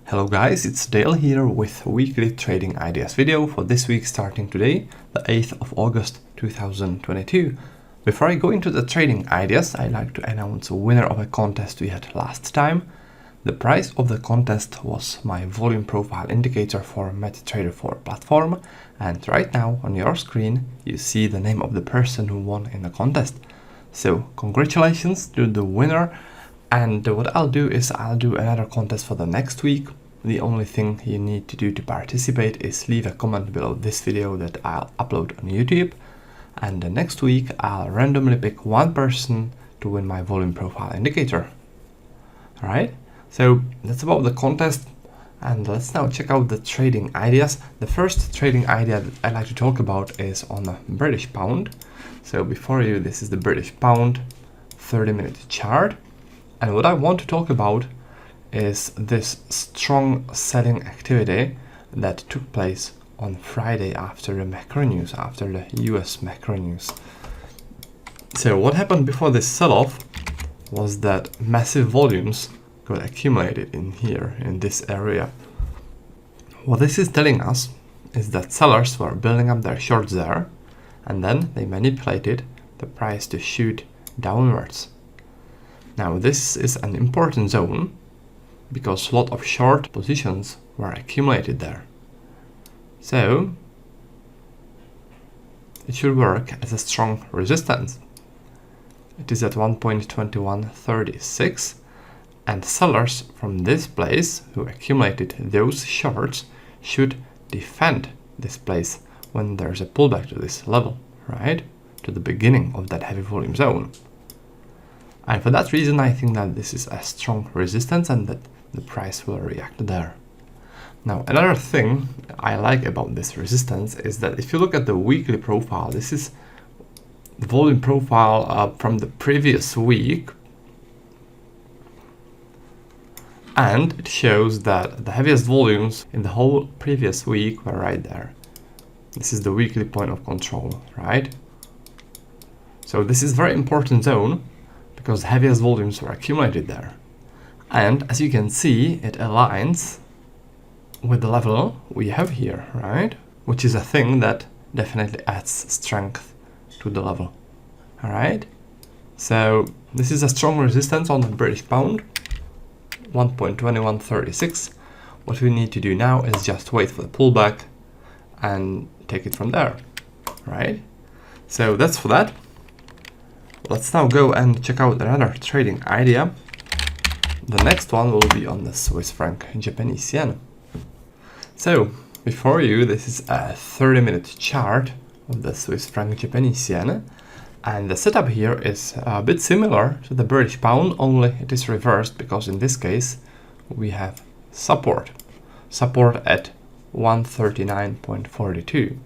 Hello guys, it's Dale here with a weekly trading ideas video for this week starting today, the 8th of August 2022. Before I go into the trading ideas, I'd like to announce a winner of a contest we had last time. The prize of the contest was my volume profile indicator for MetaTrader 4 platform, and right now on your screen you see the name of the person who won in the contest. So congratulations to the winner. And what I'll do is I'll do another contest for the next week. The only thing you need to do to participate is leave a comment below this video that I'll upload on YouTube. And the next week I'll randomly pick one person to win my volume profile indicator. Alright, so that's about the contest. And let's now check out the trading ideas. The first trading idea that I'd like to talk about is on the British pound. So before you, this is the British pound 30-minute chart. And what I want to talk about is this strong selling activity that took place on Friday after the macro news, after the US macro news. So what happened before this sell-off was that massive volumes got accumulated in here, in this area. What this is telling us is that sellers were building up their shorts there, and then they manipulated the price to shoot downwards. Now this is an important zone because a lot of short positions were accumulated there. So it should work as a strong resistance. It is at 1.2136, and sellers from this place who accumulated those shorts should defend this place when there's a pullback to this level, right? To the beginning of that heavy volume zone. And for that reason, I think that this is a strong resistance and that the price will react there. Now, another thing I like about this resistance is that if you look at the weekly profile, this is the volume profile from the previous week. And it shows that the heaviest volumes in the whole previous week were right there. This is the weekly point of control, right? So this is a very important zone, because the heaviest volumes were accumulated there. And as you can see, it aligns with the level we have here, right? Which is a thing that definitely adds strength to the level. All right? So this is a strong resistance on the British pound, 1.2136. What we need to do now is just wait for the pullback and take it from there, right? So that's for that. Let's now go and check out another trading idea. The next one will be on the Swiss franc Japanese yen. So before you, this is a 30-minute chart of the Swiss franc Japanese yen, and the setup here is a bit similar to the British pound, only it is reversed because in this case we have support at 139.42.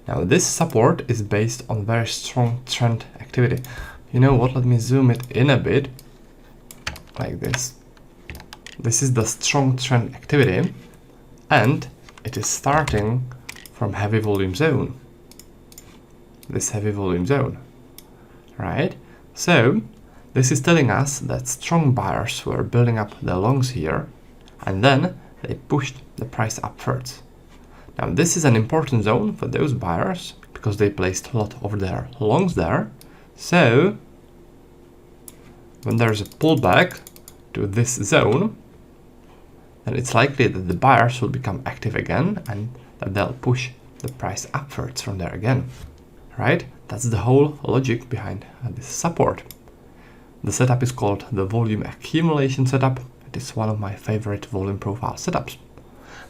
Now this support is based on very strong trend activity. You know what, let me zoom it in a bit, like this. This is the strong trend activity, and it is starting from heavy volume zone. This heavy volume zone, right? So this is telling us that strong buyers were building up the longs here, and then they pushed the price upwards. Now this is an important zone for those buyers because they placed a lot of their longs there. So when there's a pullback to this zone, then it's likely that the buyers will become active again and that they'll push the price upwards from there again, right? That's the whole logic behind this support. The setup is called the volume accumulation setup. It is one of my favorite volume profile setups.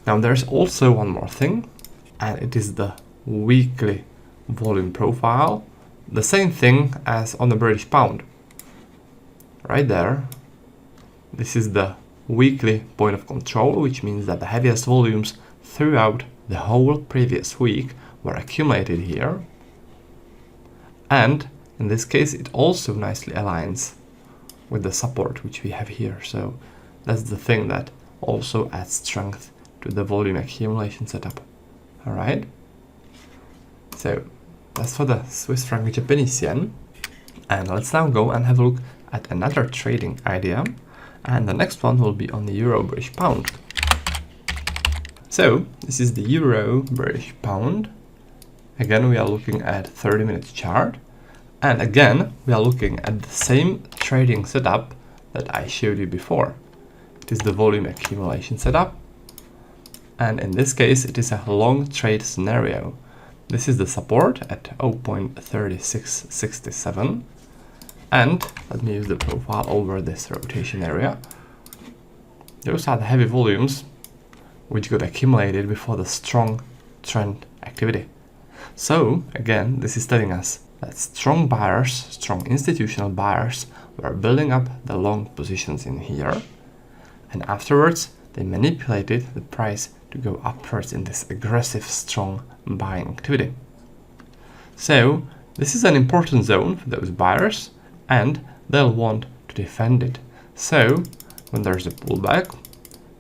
Now there's also one more thing, and it is the weekly volume profile. The same thing as on the British pound. Right there, this is the weekly point of control, which means that the heaviest volumes throughout the whole previous week were accumulated here. And in this case, it also nicely aligns with the support which we have here. So that's the thing that also adds strength to the volume accumulation setup. All right. So that's for the Swiss franc Japanese yen. And let's now go and have a look at another trading idea. And the next one will be on the Euro British pound. So this is the euro British pound. Again, we are looking at 30-minute chart. And again, we are looking at the same trading setup that I showed you before. It is the volume accumulation setup. And in this case, it is a long trade scenario. This is the support at 0.3667. And let me use the profile over this rotation area. Those are the heavy volumes which got accumulated before the strong trend activity. So again, this is telling us that strong buyers, strong institutional buyers, were building up the long positions in here. And afterwards, they manipulated the price to go upwards in this aggressive, strong buying activity. So this is an important zone for those buyers, and they'll want to defend it. So when there's a pullback,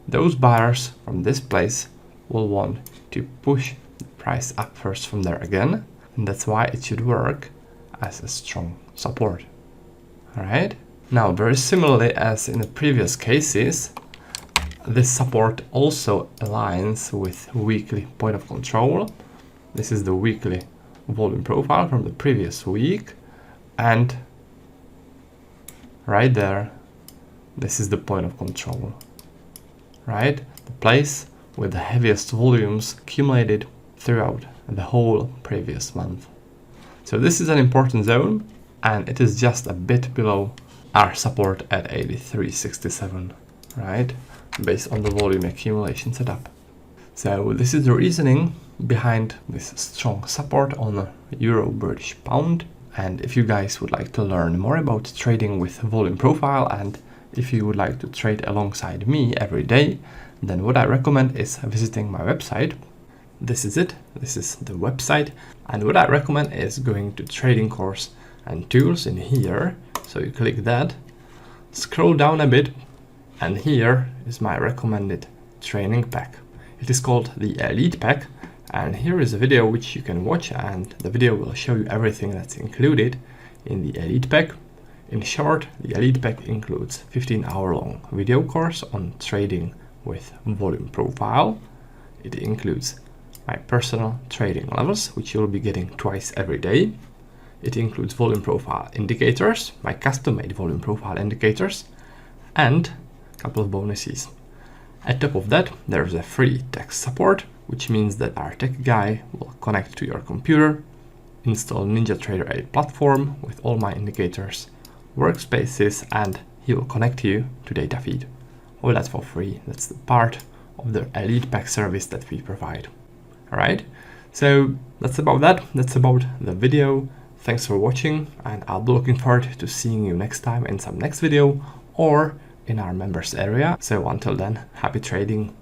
those buyers from this place will want to push the price upwards from there again, and that's why it should work as a strong support. All right. Now, very similarly as in the previous cases, this support also aligns with weekly point of control. This is the weekly volume profile from the previous week, and right there, this is the point of control, right? The place with the heaviest volumes accumulated throughout the whole previous month. So this is an important zone, and it is just a bit below our support at 83.67, right? Based on the volume accumulation setup. So this is the reasoning behind this strong support on the euro British pound. And if you guys would like to learn more about trading with volume profile, and if you would like to trade alongside me every day, then what I recommend is visiting my website. This is it. This is the website. And what I recommend is going to trading course and tools in here. So you click that, scroll down a bit, and here is my recommended training pack. It is called the Elite Pack, and here is a video which you can watch, and the video will show you everything that's included in the Elite Pack. In short, the Elite Pack includes 15-hour-long video course on trading with volume profile. It includes my personal trading levels, which you'll be getting twice every day. It includes volume profile indicators, my custom-made volume profile indicators, and a couple of bonuses. At top of that, there's a free tech support, which means that our tech guy will connect to your computer, install NinjaTrader 8 platform with all my indicators, workspaces, and he will connect you to data feed. All that's for free. That's the part of the Elite Pack service that we provide. All right. So that's about that. That's about the video. Thanks for watching, and I'll be looking forward to seeing you next time in some next video or in our members area. So until then, happy trading.